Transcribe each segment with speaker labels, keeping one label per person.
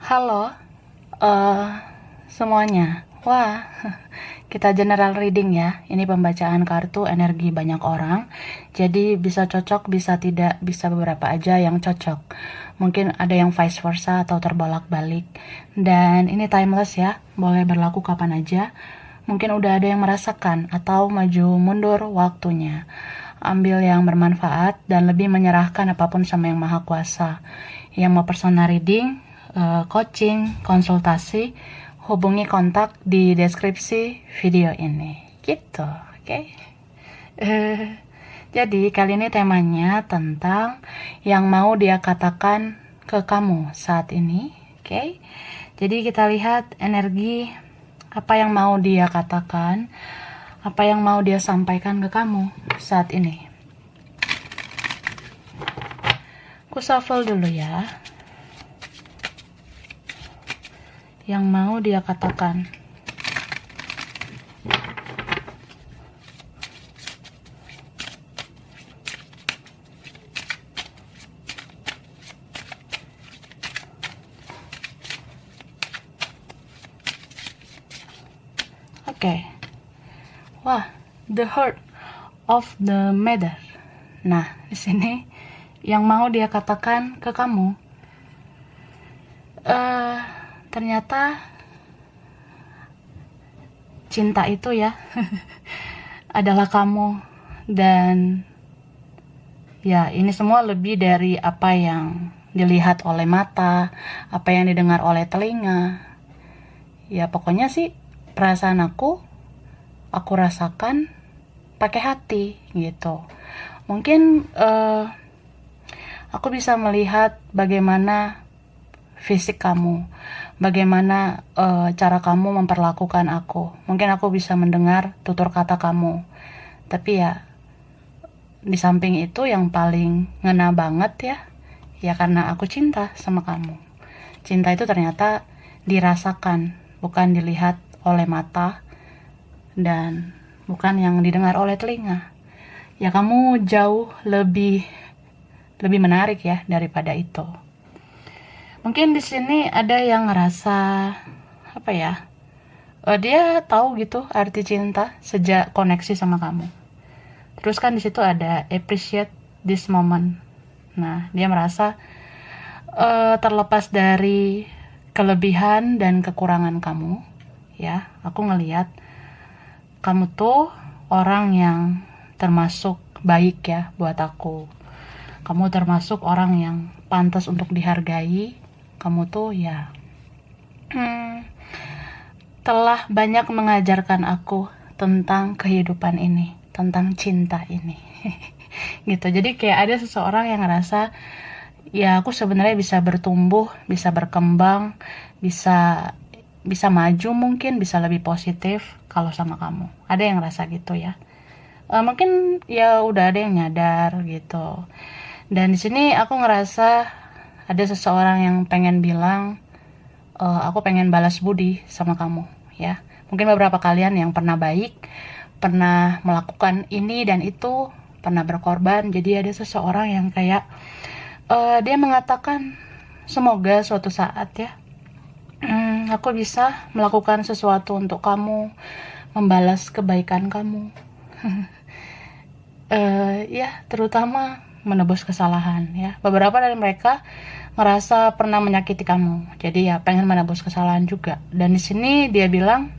Speaker 1: Halo, eh semuanya. Wah, kita general reading ya. Ini pembacaan kartu energi banyak orang. Jadi bisa cocok, bisa tidak, bisa beberapa aja yang cocok. Mungkin ada yang vice versa atau terbolak-balik. Dan ini timeless ya, boleh berlaku kapan aja. Mungkin udah ada yang merasakan atau maju mundur waktunya. Ambil yang bermanfaat dan lebih menyerahkan apapun sama yang maha kuasa. Yang mau personal reading, coaching, konsultasi, hubungi kontak di deskripsi video ini. Gitu, oke? Eh, jadi kali ini temanya tentang yang mau dia katakan ke kamu saat ini, oke? Jadi kita lihat energi apa yang mau dia katakan, apa yang mau dia sampaikan ke kamu saat ini. Aku shuffle dulu ya. Yang mau dia katakan. Oke. Wah, the heart of the matter. Nah, di sini yang mau dia katakan ke kamu. Ternyata cinta itu ya adalah kamu, dan ya ini semua lebih dari apa yang dilihat oleh mata, apa yang didengar oleh telinga. Ya pokoknya sih perasaan aku rasakan pakai hati gitu. Mungkin aku bisa melihat bagaimana fisik kamu, bagaimana cara kamu memperlakukan aku. Mungkin aku bisa mendengar tutur kata kamu. Tapi ya di samping itu yang paling ngena banget ya karena aku cinta sama kamu. Cinta itu ternyata dirasakan, bukan dilihat oleh mata dan bukan yang didengar oleh telinga. Ya kamu jauh lebih menarik ya daripada itu. Mungkin di sini ada yang ngerasa apa ya? Dia tahu gitu arti cinta sejak koneksi sama kamu. Terus kan di situ ada appreciate this moment. Nah, dia merasa terlepas dari kelebihan dan kekurangan kamu, ya. Aku ngelihat kamu tuh orang yang termasuk baik ya buat aku. Kamu termasuk orang yang pantas untuk dihargai. Kamu tuh ya telah banyak mengajarkan aku tentang kehidupan ini, tentang cinta ini. Gitu. Jadi kayak ada seseorang yang ngerasa ya aku sebenarnya bisa bertumbuh, bisa berkembang, bisa maju, mungkin bisa lebih positif kalau sama kamu. Ada yang ngerasa gitu ya. Mungkin ya udah ada yang nyadar gitu. Dan di sini aku ngerasa ada seseorang yang pengen bilang, aku pengen balas budi sama kamu ya. Mungkin beberapa kalian yang pernah baik, pernah melakukan ini dan itu, pernah berkorban. Jadi ada seseorang yang kayak dia mengatakan semoga suatu saat ya aku bisa melakukan sesuatu untuk kamu, membalas kebaikan kamu. Ya terutama menebus kesalahan ya. Beberapa dari mereka ngerasa pernah menyakiti kamu, jadi ya pengen menebus kesalahan juga. Dan di sini dia bilang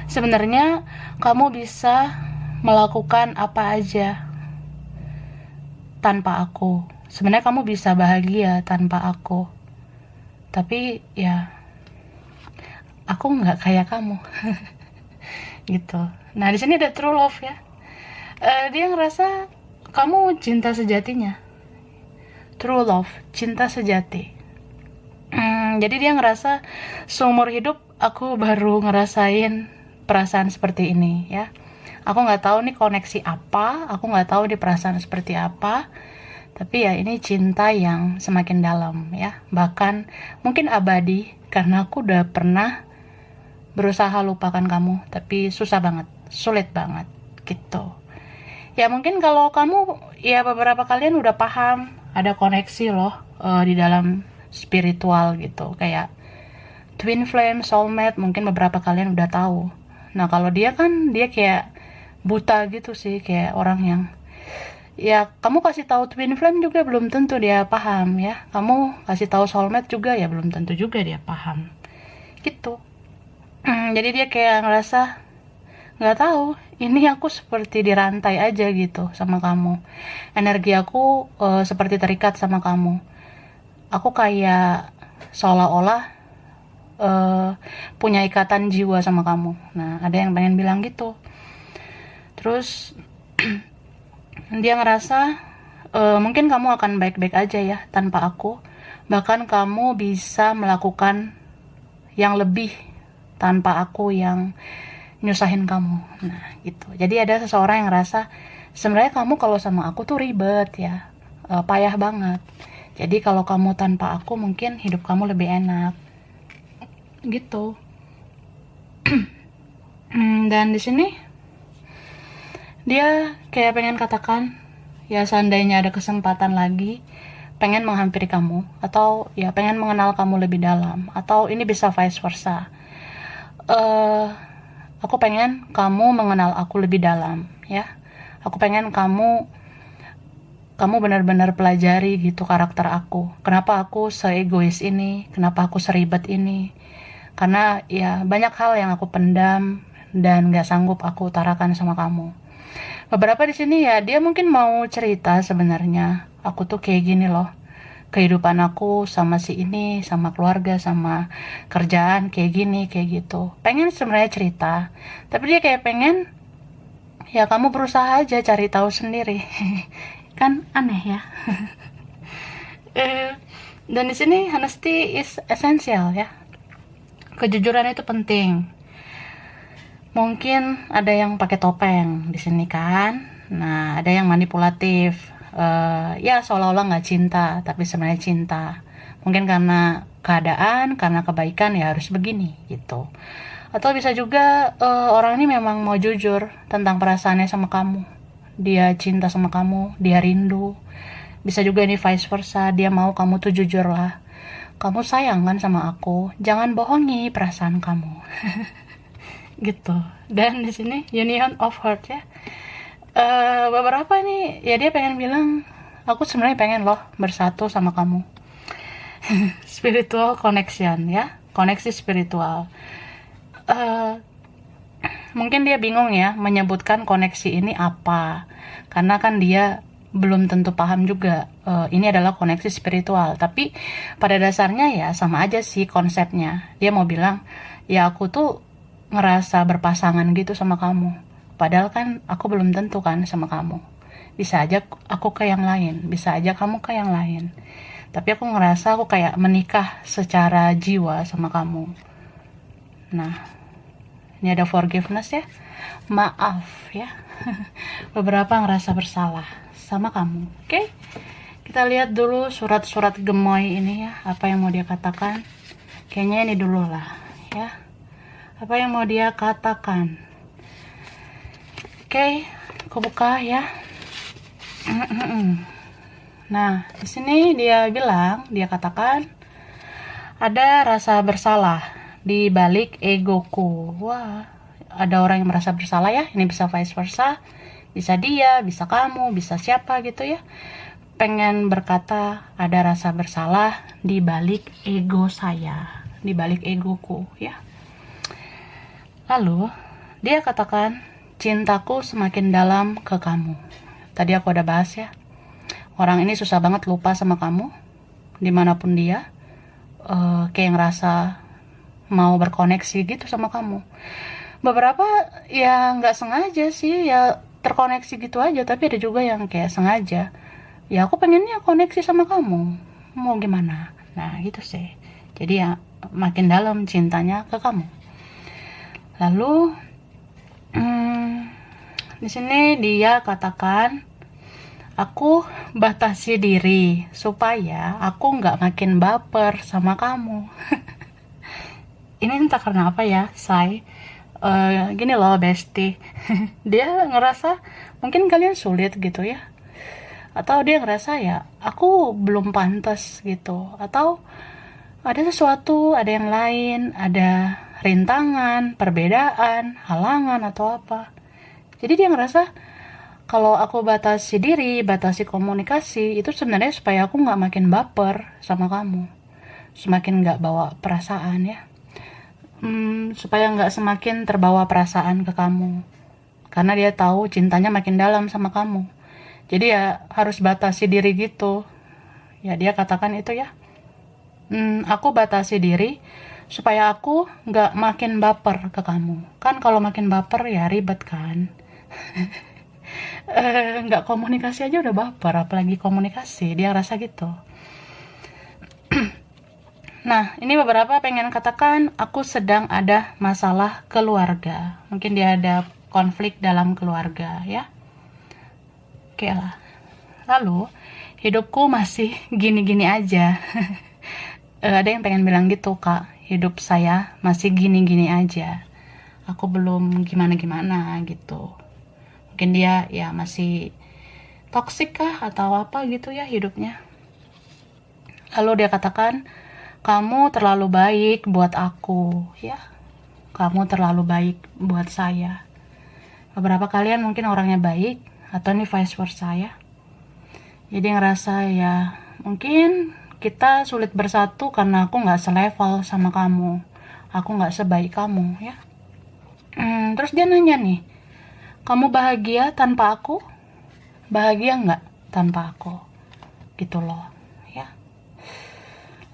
Speaker 1: sebenarnya kamu bisa melakukan apa aja tanpa aku. Sebenarnya kamu bisa bahagia tanpa aku, tapi ya aku nggak kayak kamu. Gitu. Nah di sini ada true love ya. Dia ngerasa kamu cinta sejatinya. True love, cinta sejati. Jadi dia ngerasa seumur hidup aku baru ngerasain perasaan seperti ini ya. Aku nggak tahu nih koneksi apa, aku nggak tahu di perasaan seperti apa. Tapi ya ini cinta yang semakin dalam ya. Bahkan mungkin abadi, karena aku udah pernah berusaha lupakan kamu, tapi susah banget, sulit banget gitu. Ya mungkin kalau kamu ya beberapa kalian udah paham ada koneksi loh di dalam spiritual gitu, kayak twin flame, soulmate, mungkin beberapa kalian udah tahu. Nah kalau dia kan dia kayak buta gitu sih, kayak orang yang ya kamu kasih tahu twin flame juga belum tentu dia paham ya, kamu kasih tahu soulmate juga ya belum tentu juga dia paham gitu. Jadi dia kayak ngerasa nggak tahu, ini aku seperti dirantai aja gitu sama kamu, energi aku seperti terikat sama kamu, aku kayak seolah-olah punya ikatan jiwa sama kamu. Nah ada yang pengen bilang gitu. Terus dia ngerasa mungkin kamu akan baik-baik aja ya tanpa aku, bahkan kamu bisa melakukan yang lebih tanpa aku yang nyusahin kamu. Nah gitu. Jadi ada seseorang yang ngerasa sebenarnya kamu kalau sama aku tuh ribet ya, payah banget. Jadi kalau kamu tanpa aku mungkin hidup kamu lebih enak gitu. Dan di sini dia kayak pengen katakan ya, seandainya ada kesempatan lagi pengen menghampiri kamu, atau ya pengen mengenal kamu lebih dalam, atau ini bisa vice versa. Aku pengen kamu mengenal aku lebih dalam ya. Aku pengen kamu benar-benar pelajari gitu karakter aku. Kenapa aku seegois ini, kenapa aku seribet ini. Karena ya banyak hal yang aku pendam dan gak sanggup aku utarakan sama kamu. Beberapa di sini ya dia mungkin mau cerita sebenarnya, aku tuh kayak gini loh, kehidupan aku sama si ini, sama keluarga, sama kerjaan kayak gini, kayak gitu. Pengen sebenarnya cerita, tapi dia kayak pengen ya kamu berusaha aja cari tahu sendiri. Kan aneh ya. Dan di sini honesty is essential ya. Kejujuran itu penting. Mungkin ada yang pakai topeng di sini kan. Nah, ada yang manipulatif. Ya seolah-olah nggak cinta, tapi sebenarnya cinta. Mungkin karena keadaan, karena kebaikan ya harus begini gitu. Atau bisa juga orang ini memang mau jujur tentang perasaannya sama kamu. Dia cinta sama kamu, dia rindu. Bisa juga ini vice versa, dia mau kamu tuh jujur lah. Kamu sayang kan sama aku, jangan bohongi perasaan kamu. Gitu. Dan di sini union of heart ya. Beberapa nih ya dia pengen bilang, aku sebenarnya pengen loh bersatu sama kamu. Spiritual connection ya, koneksi spiritual. Mungkin dia bingung ya menyebutkan koneksi ini apa, karena kan dia belum tentu paham juga ini adalah koneksi spiritual. Tapi pada dasarnya ya sama aja sih konsepnya. Dia mau bilang ya aku tuh ngerasa berpasangan gitu sama kamu, padahal kan aku belum tentu kan sama kamu. Bisa aja aku ke yang lain, bisa aja kamu ke yang lain, tapi aku ngerasa aku kayak menikah secara jiwa sama kamu. Nah ini ada forgiveness ya, maaf ya. Beberapa ngerasa bersalah sama kamu. Oke, kita lihat dulu surat-surat gemoy ini ya, apa yang mau dia katakan. Kayaknya ini dulu lah ya, apa yang mau dia katakan. Oke, aku buka ya. Nah di sini dia bilang, dia katakan ada rasa bersalah di balik egoku. Wah, ada orang yang merasa bersalah ya. Ini bisa vice versa, bisa dia, bisa kamu, bisa siapa gitu ya. Pengen berkata ada rasa bersalah di balik ego saya, di balik egoku ya. Lalu dia katakan cintaku semakin dalam ke kamu. Tadi aku udah bahas ya, orang ini susah banget lupa sama kamu dimanapun dia. Kayak ngerasa mau berkoneksi gitu sama kamu. Beberapa ya nggak sengaja sih ya, terkoneksi gitu aja, tapi ada juga yang kayak sengaja. Ya aku pengennya koneksi sama kamu, mau gimana? Nah gitu sih. Jadi ya makin dalam cintanya ke kamu. Lalu di sini dia katakan aku batasi diri supaya aku nggak makin baper sama kamu. Ini entah karena apa ya, say. Gini loh bestie. Dia ngerasa mungkin kalian sulit gitu ya, Atau dia ngerasa ya aku belum pantas gitu, atau ada sesuatu, ada yang lain, ada rintangan, perbedaan, halangan atau apa. Jadi dia ngerasa kalau aku batasi diri, batasi komunikasi, itu sebenarnya supaya aku nggak makin baper sama kamu, semakin nggak bawa perasaan ya. Supaya nggak semakin terbawa perasaan ke kamu, karena dia tahu cintanya makin dalam sama kamu. Jadi ya harus batasi diri gitu. Ya dia katakan itu ya. Aku batasi diri supaya aku nggak makin baper ke kamu. Kan kalau makin baper ya ribet kan. Nggak komunikasi aja udah baper, apalagi komunikasi. Dia rasa gitu. Nah, ini beberapa pengen katakan aku sedang ada masalah keluarga. Mungkin dia ada konflik dalam keluarga ya. Oke lah. Lalu, hidupku masih gini-gini aja. Ada yang pengen bilang gitu, Kak. Hidup saya masih gini-gini aja. Aku belum gimana-gimana gitu. Mungkin dia ya masih toksik kah atau apa gitu ya hidupnya. Lalu dia katakan, kamu terlalu baik buat aku, ya. Kamu terlalu baik buat saya. Beberapa kalian mungkin orangnya baik, atau ini vice versa ya. Jadi ngerasa ya, mungkin kita sulit bersatu karena aku nggak selevel sama kamu. Aku nggak sebaik kamu, ya. Terus dia nanya nih, kamu bahagia tanpa aku? Bahagia nggak tanpa aku? Gitu loh, ya.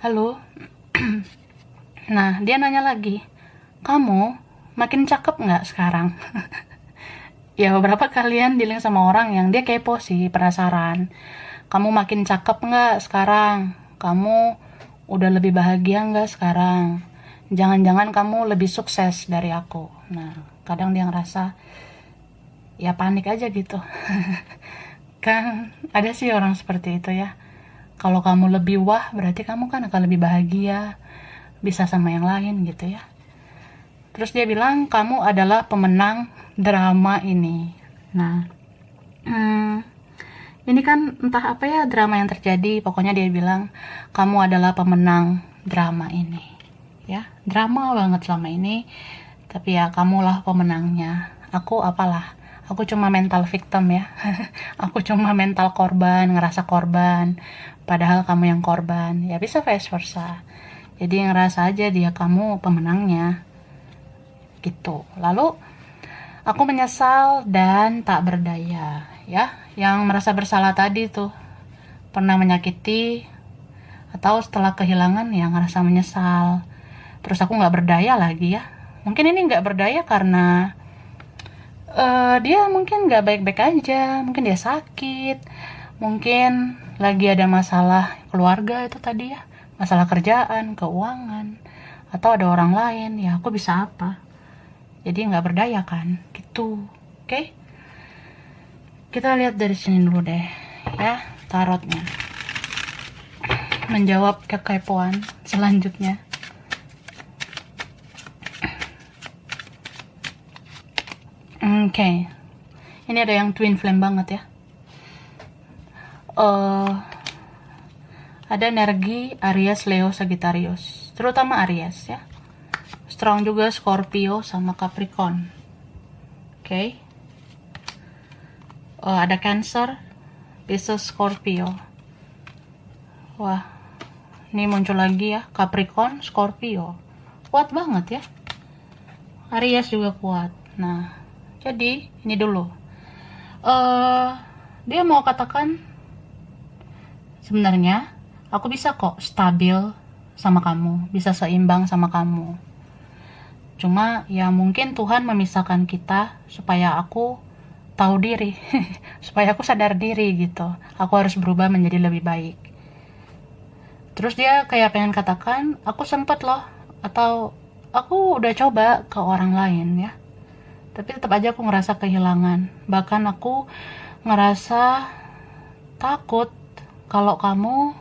Speaker 1: Lalu, nah dia nanya lagi, kamu makin cakep nggak sekarang? Ya beberapa kalian dealing sama orang yang dia kepo sih, penasaran. Kamu makin cakep nggak sekarang? Kamu udah lebih bahagia nggak sekarang? Jangan-jangan kamu lebih sukses dari aku. Nah, kadang dia ngerasa ya panik aja gitu. Kan ada sih orang seperti itu ya. Kalau kamu lebih wah, berarti kamu kan akan lebih bahagia, bisa sama yang lain gitu ya. Terus dia bilang, kamu adalah pemenang drama ini. Nah, ini kan entah apa ya drama yang terjadi. Pokoknya dia bilang, kamu adalah pemenang drama ini. Ya, drama banget selama ini. Tapi ya, kamulah pemenangnya. Aku apalah. Aku cuma mental victim ya. Aku cuma mental korban, ngerasa korban. Padahal kamu yang korban. Ya bisa vice versa. Jadi ngerasa aja dia kamu pemenangnya. Gitu. Lalu aku menyesal dan tak berdaya. Ya, yang merasa bersalah tadi tuh. Pernah menyakiti. Atau setelah kehilangan ya ngerasa menyesal. Terus aku gak berdaya lagi ya. Mungkin ini gak berdaya karena dia mungkin gak baik-baik aja, mungkin dia sakit, mungkin lagi ada masalah keluarga itu tadi ya, masalah kerjaan, keuangan, atau ada orang lain, ya aku bisa apa? Jadi gak berdaya kan, gitu. Oke? Kita lihat dari sini dulu deh, ya, tarotnya. Menjawab kekepoan selanjutnya. Oke. Ini ada yang twin flame banget ya. Ada energi Aries, Leo, Sagittarius. Terutama Aries ya. Strong juga Scorpio sama Capricorn. Oke. Ada Cancer, Pisces, Scorpio. Wah. Ini muncul lagi ya. Capricorn, Scorpio. Kuat banget ya. Aries juga kuat. Nah, jadi ini dulu. Dia mau katakan sebenarnya aku bisa kok stabil sama kamu, bisa seimbang sama kamu. Cuma ya mungkin Tuhan memisahkan kita supaya aku tahu diri, supaya aku sadar diri gitu. Aku harus berubah menjadi lebih baik. Terus dia kayak pengen katakan, aku sempet loh, atau aku udah coba ke orang lain ya. Tapi tetap aja aku ngerasa kehilangan. Bahkan aku ngerasa takut kalau kamu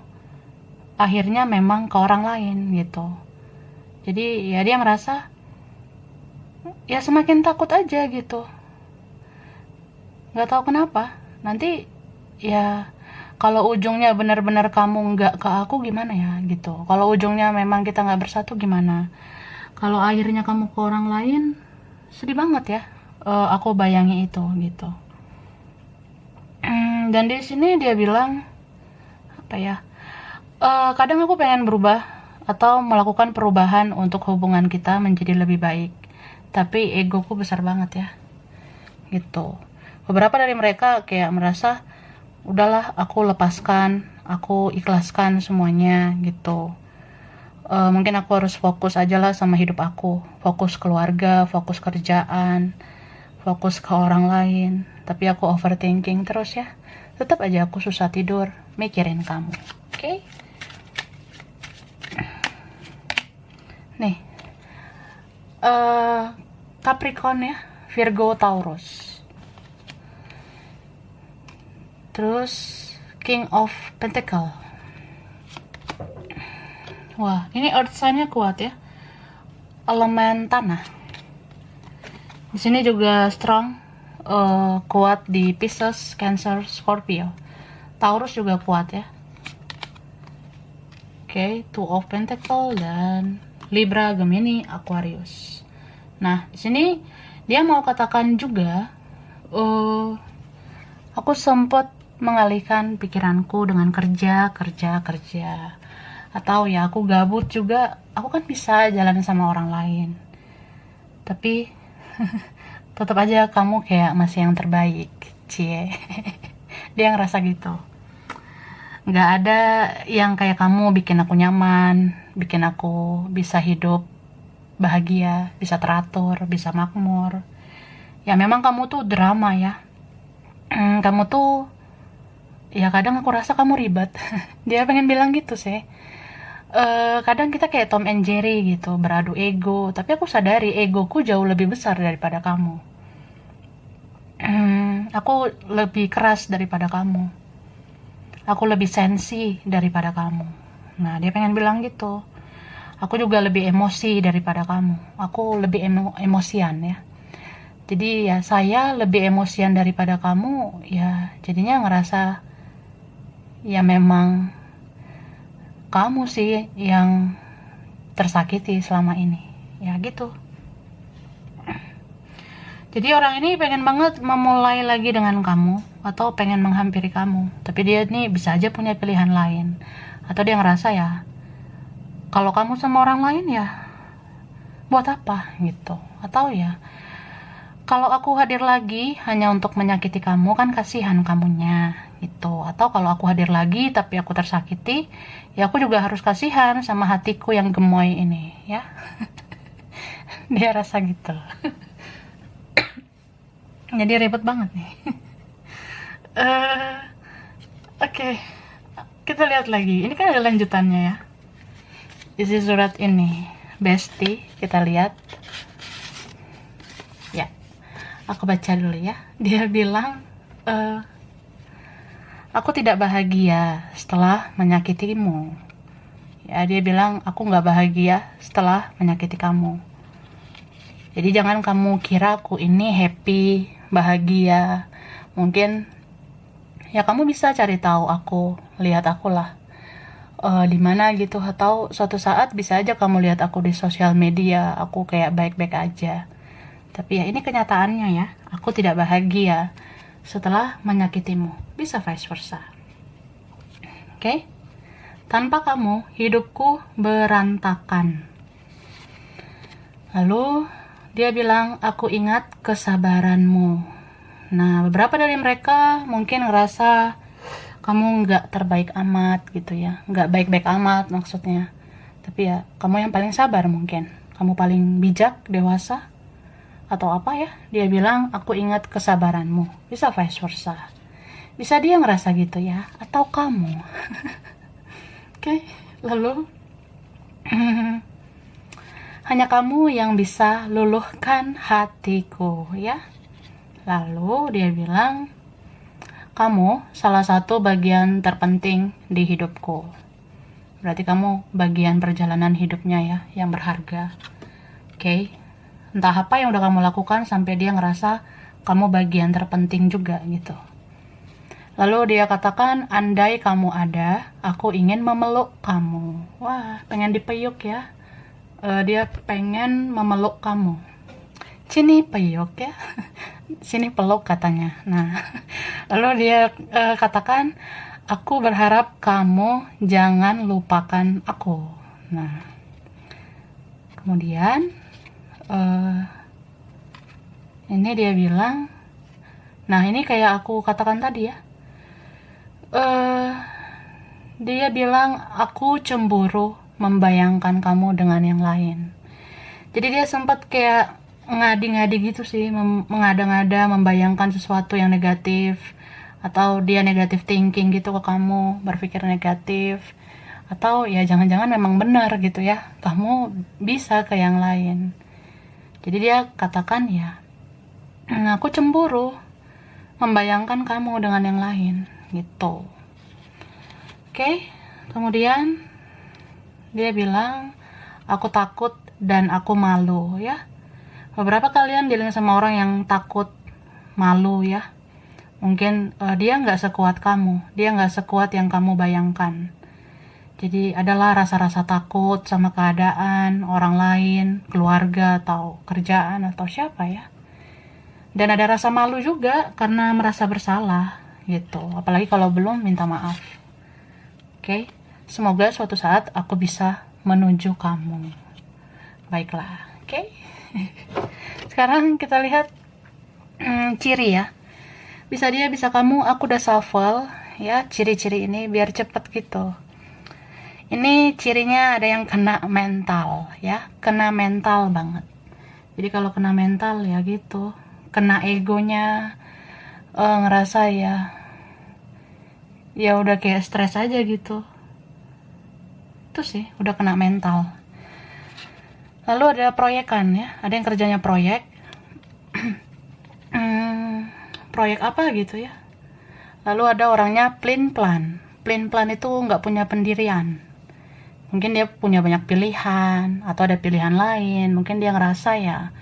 Speaker 1: akhirnya memang ke orang lain gitu. Jadi ya dia merasa ya semakin takut aja gitu. Gak tahu kenapa. Nanti ya Kalau ujungnya benar-benar kamu nggak ke aku gimana ya gitu. Kalau ujungnya memang kita nggak bersatu gimana. Kalau akhirnya kamu ke orang lain, sedih banget ya. Aku bayangi itu gitu. Dan di sini dia bilang apa ya? Kadang aku pengen berubah atau melakukan perubahan untuk hubungan kita menjadi lebih baik. Tapi egoku besar banget ya. Gitu. Beberapa dari mereka kayak merasa udahlah aku lepaskan, aku ikhlaskan semuanya gitu. Mungkin aku harus fokus aja lah sama hidup aku, fokus keluarga, fokus kerjaan, fokus ke orang lain. Tapi aku overthinking terus ya. Tetap aja aku susah tidur mikirin kamu. Oke? Nih, Capricorn ya, Virgo, Taurus. Terus King of Pentacle. Wah, ini earth sign-nya kuat ya. Elemen tanah. Di sini juga strong, kuat di Pisces, Cancer, Scorpio. Taurus juga kuat ya. Oke, Two of Pentacle dan Libra, Gemini, Aquarius. Nah, di sini dia mau katakan juga, aku sempat mengalihkan pikiranku dengan kerja. Atau ya aku gabut juga, aku kan bisa jalan sama orang lain. Tapi tetap aja kamu kayak masih yang terbaik, cie. Dia ngerasa gitu. Nggak ada yang kayak kamu bikin aku nyaman, bikin aku bisa hidup bahagia, bisa teratur, bisa makmur. Ya memang kamu tuh drama ya. Kamu tuh ya kadang aku rasa kamu ribet. Dia pengen bilang gitu sih. Kadang kita kayak Tom and Jerry gitu, beradu ego. Tapi aku sadari egoku jauh lebih besar daripada kamu. Aku lebih keras daripada kamu. Aku lebih sensi daripada kamu. Nah, dia pengen bilang gitu. Aku juga lebih emosi daripada kamu. Aku lebih emosian ya. Jadi ya saya lebih emosian daripada kamu, ya jadinya ngerasa ya memang kamu sih yang tersakiti selama ini. Ya gitu. Jadi orang ini pengen banget memulai lagi dengan kamu atau pengen menghampiri kamu. Tapi dia nih bisa aja punya pilihan lain. Atau dia ngerasa ya kalau kamu sama orang lain ya buat apa gitu. Atau ya kalau aku hadir lagi hanya untuk menyakiti kamu kan kasihan kamunya gitu. Atau kalau aku hadir lagi tapi aku tersakiti, ya aku juga harus kasihan sama hatiku yang gemoy ini ya. Dia rasa gitu. Jadi ribet banget nih. Oke. Kita lihat lagi. Ini kan ada lanjutannya ya. Isi surat ini, Besti, kita lihat. Ya. Aku baca dulu ya. Dia bilang, aku tidak bahagia setelah menyakitimu. Ya, dia bilang, aku nggak bahagia setelah menyakiti kamu. Jadi jangan kamu kira aku ini happy, bahagia. Mungkin, ya kamu bisa cari tahu aku, lihat aku lah. Di mana gitu. Atau suatu saat bisa aja kamu lihat aku di sosial media, aku kayak baik-baik aja. Tapi ya ini kenyataannya ya, aku tidak bahagia setelah menyakitimu. Bisa vice versa. Oke? Tanpa kamu, hidupku berantakan. Lalu dia bilang, aku ingat kesabaranmu. Nah, beberapa dari mereka mungkin ngerasa kamu nggak terbaik amat gitu ya. Nggak baik-baik amat maksudnya. Tapi ya, kamu yang paling sabar mungkin. Kamu paling bijak, dewasa. Atau apa ya, dia bilang aku ingat kesabaranmu. Bisa vice versa. Bisa dia ngerasa gitu ya, atau kamu. Oke, lalu hanya kamu yang bisa luluhkan hatiku ya. Lalu dia bilang, kamu salah satu bagian terpenting di hidupku. Berarti kamu bagian perjalanan hidupnya ya, yang berharga. Oke. Entah apa yang udah kamu lakukan sampai dia ngerasa kamu bagian terpenting juga gitu. Lalu dia katakan, andai kamu ada, aku ingin memeluk kamu. Wah, pengen dipeyuk ya. Dia pengen memeluk kamu. Sini peyuk ya. Sini peluk katanya. Nah, lalu dia katakan, aku berharap kamu jangan lupakan aku. Nah, kemudian ini dia bilang, nah ini kayak aku katakan tadi ya. Dia bilang, aku cemburu membayangkan kamu dengan yang lain. Jadi dia sempat kayak ngadi-ngadi gitu sih, mengada-ngada, membayangkan sesuatu yang negatif, atau dia negatif thinking gitu ke kamu, berpikir negatif, atau ya jangan-jangan memang benar gitu ya, kamu bisa ke yang lain. Jadi dia katakan ya, aku cemburu membayangkan kamu dengan yang lain gitu. Oke, kemudian dia bilang, aku takut dan aku malu ya. Beberapa kalian dealing sama orang yang takut, malu ya. Mungkin dia nggak sekuat kamu, dia nggak sekuat yang kamu bayangkan. Jadi adalah rasa-rasa takut sama keadaan, orang lain, keluarga, atau kerjaan, atau siapa ya. Dan ada rasa malu juga karena merasa bersalah gitu. Apalagi kalau belum minta maaf. Oke, semoga suatu saat aku bisa menuju kamu. Baiklah, oke. Sekarang kita lihat ciri ya. Bisa dia, bisa kamu, aku udah shuffle ya ciri-ciri ini biar cepet gitu. Ini cirinya ada yang kena mental ya, kena mental banget. Jadi kalau kena mental ya gitu, kena egonya, ngerasa ya udah kayak stres aja gitu. Itu sih udah kena mental. Lalu ada proyekan ya, ada yang kerjanya proyek. Proyek apa gitu ya. Lalu ada orangnya plan itu nggak punya pendirian. Mungkin dia punya banyak pilihan, atau ada pilihan lain. Mungkin dia ngerasa ya,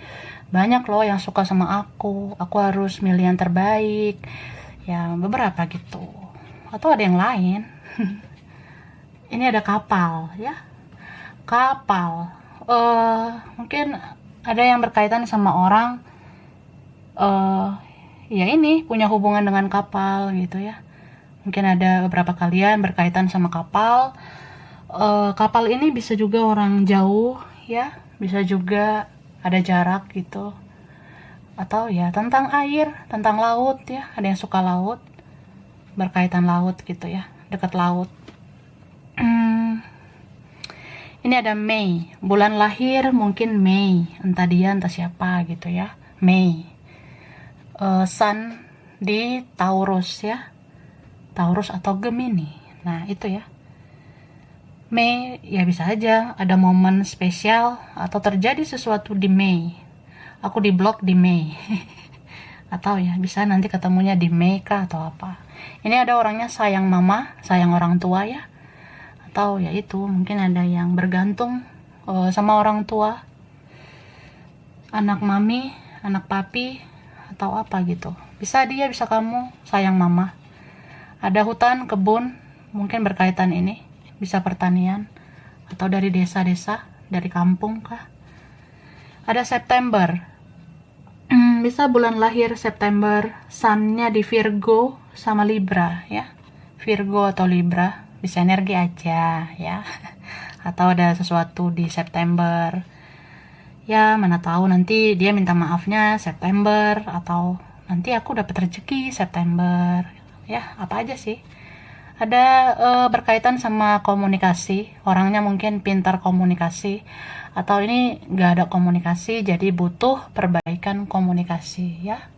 Speaker 1: banyak loh yang suka sama aku harus milih yang terbaik. Ya beberapa gitu. Atau ada yang lain. Ini ada kapal ya, kapal. Mungkin ada yang berkaitan sama orang ya ini punya hubungan dengan kapal gitu ya. Mungkin ada beberapa kalian berkaitan sama kapal. Kapal ini bisa juga orang jauh ya, bisa juga ada jarak gitu, atau ya tentang air, tentang laut ya. Ada yang suka laut, berkaitan laut gitu ya, dekat laut. Ini ada Mei, bulan lahir mungkin Mei, entah dia entah siapa gitu ya. Mei, Sun di Taurus ya, Taurus atau Gemini. Nah itu ya, Mei ya bisa aja ada momen spesial atau terjadi sesuatu di Mei. Aku di blok di Mei. Atau ya bisa nanti ketemunya di Mei kah atau apa. Ini ada orangnya sayang mama, sayang orang tua ya. Atau ya itu mungkin ada yang bergantung sama orang tua, anak mami, anak papi, atau apa gitu. Bisa dia, bisa kamu sayang mama. Ada hutan, kebun, mungkin berkaitan ini, bisa pertanian, atau dari desa-desa, dari kampung kah. Ada September, bisa bulan lahir September, sunnya di Virgo sama Libra ya. Virgo atau Libra, bisa energi aja ya. Atau ada sesuatu di September ya, mana tahu nanti dia minta maafnya September, atau nanti aku dapat rezeki September ya, apa aja sih. Ada berkaitan sama komunikasi, orangnya mungkin pintar komunikasi, atau ini nggak ada komunikasi jadi butuh perbaikan komunikasi ya.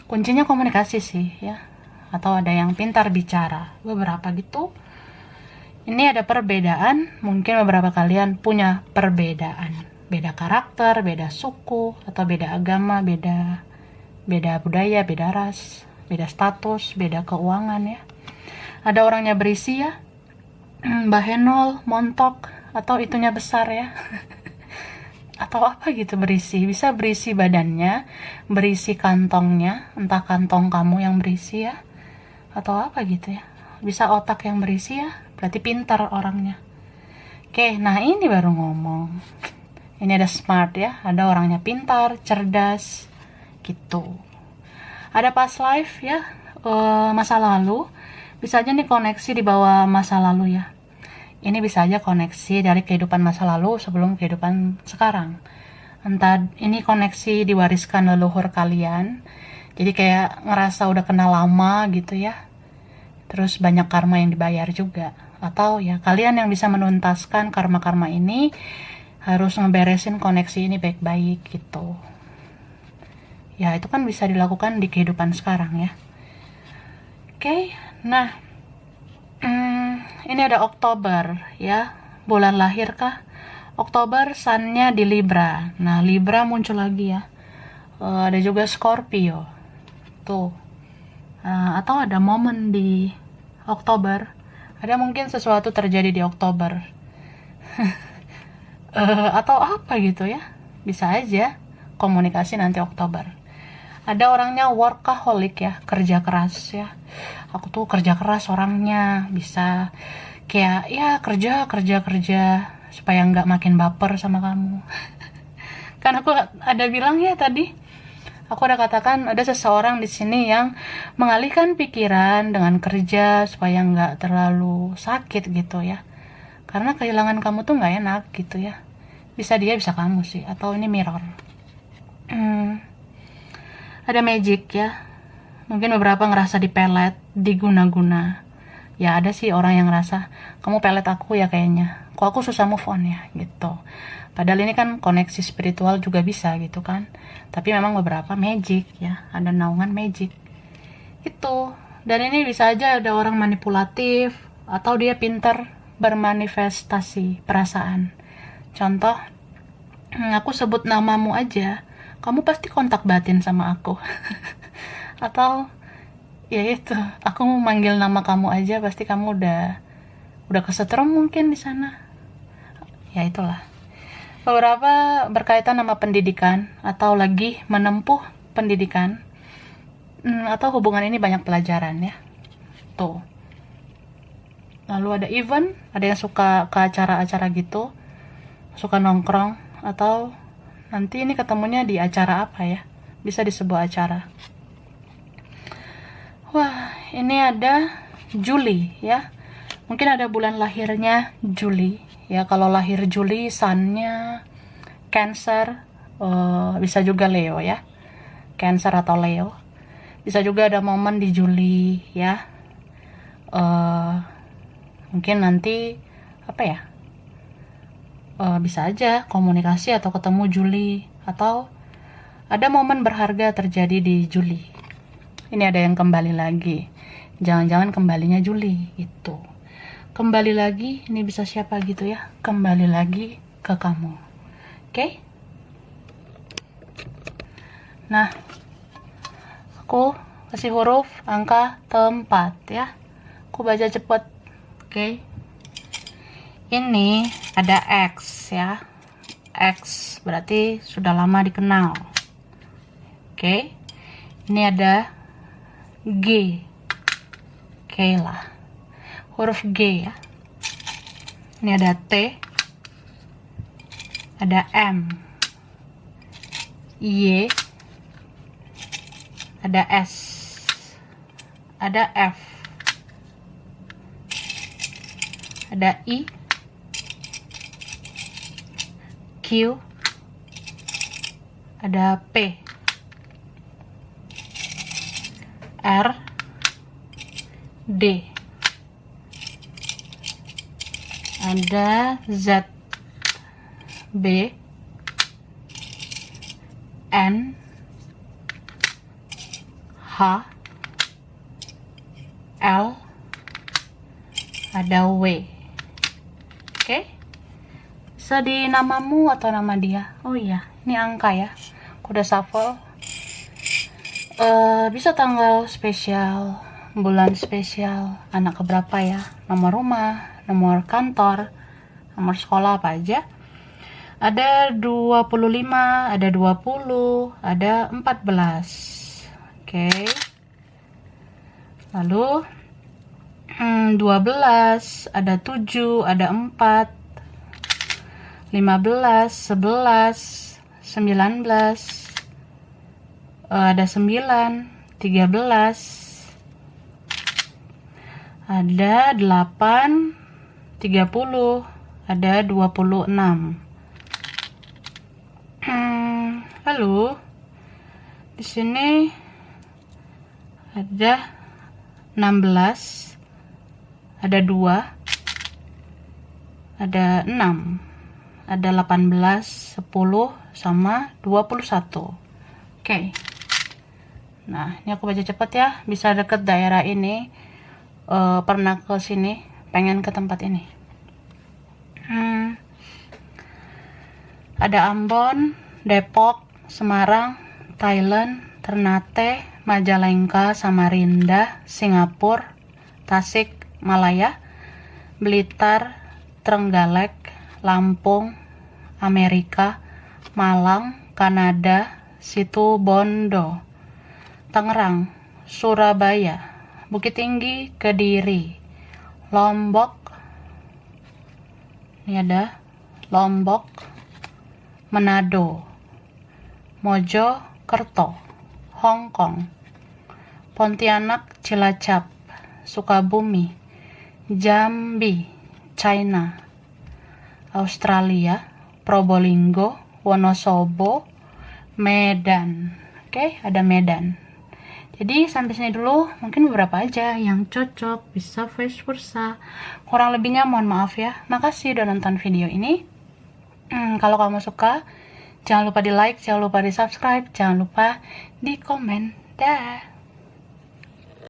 Speaker 1: Kuncinya komunikasi sih ya, atau ada yang pintar bicara, beberapa gitu. Ini ada perbedaan, mungkin beberapa kalian punya perbedaan, beda karakter, beda suku, atau beda agama, beda budaya, beda ras, beda status, beda keuangan ya. Ada orangnya berisi ya, bahenol, montok, atau itunya besar ya. Atau apa gitu berisi, bisa berisi badannya, berisi kantongnya, entah kantong kamu yang berisi ya, atau apa gitu ya. Bisa otak yang berisi ya, berarti pintar orangnya. Oke, nah ini baru ngomong. Ini ada smart ya, ada orangnya pintar, cerdas, gitu. Ada past life ya, masa lalu. Bisa aja nih koneksi di bawah masa lalu ya. Ini bisa aja koneksi dari kehidupan masa lalu sebelum kehidupan sekarang. Entah ini koneksi diwariskan leluhur kalian, jadi kayak ngerasa udah kenal lama gitu ya. Terus banyak karma yang dibayar juga. Atau ya kalian yang bisa menuntaskan karma-karma ini harus ngeberesin koneksi ini baik-baik gitu. Ya itu kan bisa dilakukan di kehidupan sekarang ya. Oke, nah ini ada Oktober ya, bulan lahir kah? Oktober sunnya di Libra. Nah Libra muncul lagi ya. Ada juga Scorpio tuh. Atau ada momen di Oktober, ada mungkin sesuatu terjadi di Oktober. Atau apa gitu ya, bisa aja komunikasi nanti Oktober. Ada orangnya workaholic ya, kerja keras ya. Aku tuh kerja keras orangnya, bisa kayak ya kerja supaya nggak makin baper sama kamu. Kan aku ada bilang ya tadi, aku ada katakan ada seseorang di sini yang mengalihkan pikiran dengan kerja supaya nggak terlalu sakit gitu ya. Karena kehilangan kamu tuh nggak enak gitu ya. Bisa dia, bisa kamu sih. Atau ini mirror. Ada magic ya. Mungkin beberapa ngerasa dipelet, diguna-guna. Ya ada sih orang yang ngerasa, kamu pelet aku ya kayaknya. Kok aku susah move on ya gitu. Padahal ini kan koneksi spiritual juga bisa gitu kan. Tapi memang beberapa magic ya, ada naungan magic. Itu. Dan ini bisa aja ada orang manipulatif atau dia pintar bermanifestasi perasaan. Contoh, aku sebut namamu aja, kamu pasti kontak batin sama aku. Atau ya itu, aku mau manggil nama kamu aja pasti kamu udah kesetrum mungkin di sana. Ya itulah. Beberapa berkaitan sama pendidikan atau lagi menempuh pendidikan, atau hubungan ini banyak pelajaran ya. Tuh. Lalu ada event, ada yang suka ke acara-acara gitu, suka nongkrong, atau nanti ini ketemunya di acara apa ya, bisa di sebuah acara. Wah, ini ada Juli ya, mungkin ada bulan lahirnya Juli ya. Kalau lahir Juli, sunnya Cancer, bisa juga Leo ya, Cancer atau Leo. Bisa juga ada momen di Juli ya, mungkin nanti apa ya, bisa aja komunikasi atau ketemu Juli, atau ada momen berharga terjadi di Juli. Ini ada yang kembali lagi, jangan-jangan kembalinya Juli itu. Kembali lagi, ini bisa siapa gitu ya, kembali lagi ke kamu. Oke? Nah, aku kasih huruf, angka, tempat ya. Aku baca cepet. Oke? Ini ada X ya. X berarti sudah lama dikenal. Oke? Ini ada G. Oke lah. Huruf G ya. Ini ada T. Ada M. Y. Ada S. Ada F. Ada I. Q. Ada P. R. D. Ada Z. B. N. H. L. Ada W. Oke? Bisa di namamu atau nama dia. Oh iya, ini angka ya. Aku udah shuffle. Bisa tanggal spesial, bulan spesial, anak keberapa ya, nomor rumah, nomor kantor, nomor sekolah apa aja. Ada 25, ada 20, ada 14. Oke. Lalu 12, ada 7, ada 4, 15, 11, 19, ada 9, 13, ada 8, 30, ada 26. Lalu di sini ada 16, ada 2, ada 6, ada 18, 10, sama 21. Oke. Nah, ini aku baca cepat ya, bisa deket daerah ini. Pernah ke sini, pengen ke tempat ini. Ada Ambon, Depok, Semarang, Thailand, Ternate, Majalengka, Samarinda, Singapura, Tasik, Malaya, Blitar, Trenggalek, Lampung, Amerika, Malang, Kanada, Situbondo, Tangerang, Surabaya, Bukit Tinggi, Kediri, Lombok, ini ada Lombok, Manado, Mojokerto, Hong Kong, Pontianak, Cilacap, Sukabumi, Jambi, China, Australia, Probolinggo, Wonosobo, Medan. Oke, ada Medan. Jadi sampai sini dulu, mungkin beberapa aja yang cocok, bisa vice versa. Kurang lebihnya mohon maaf ya. Makasih udah nonton video ini. Kalau kamu suka, jangan lupa di like, jangan lupa di subscribe, jangan lupa di komen. Dah.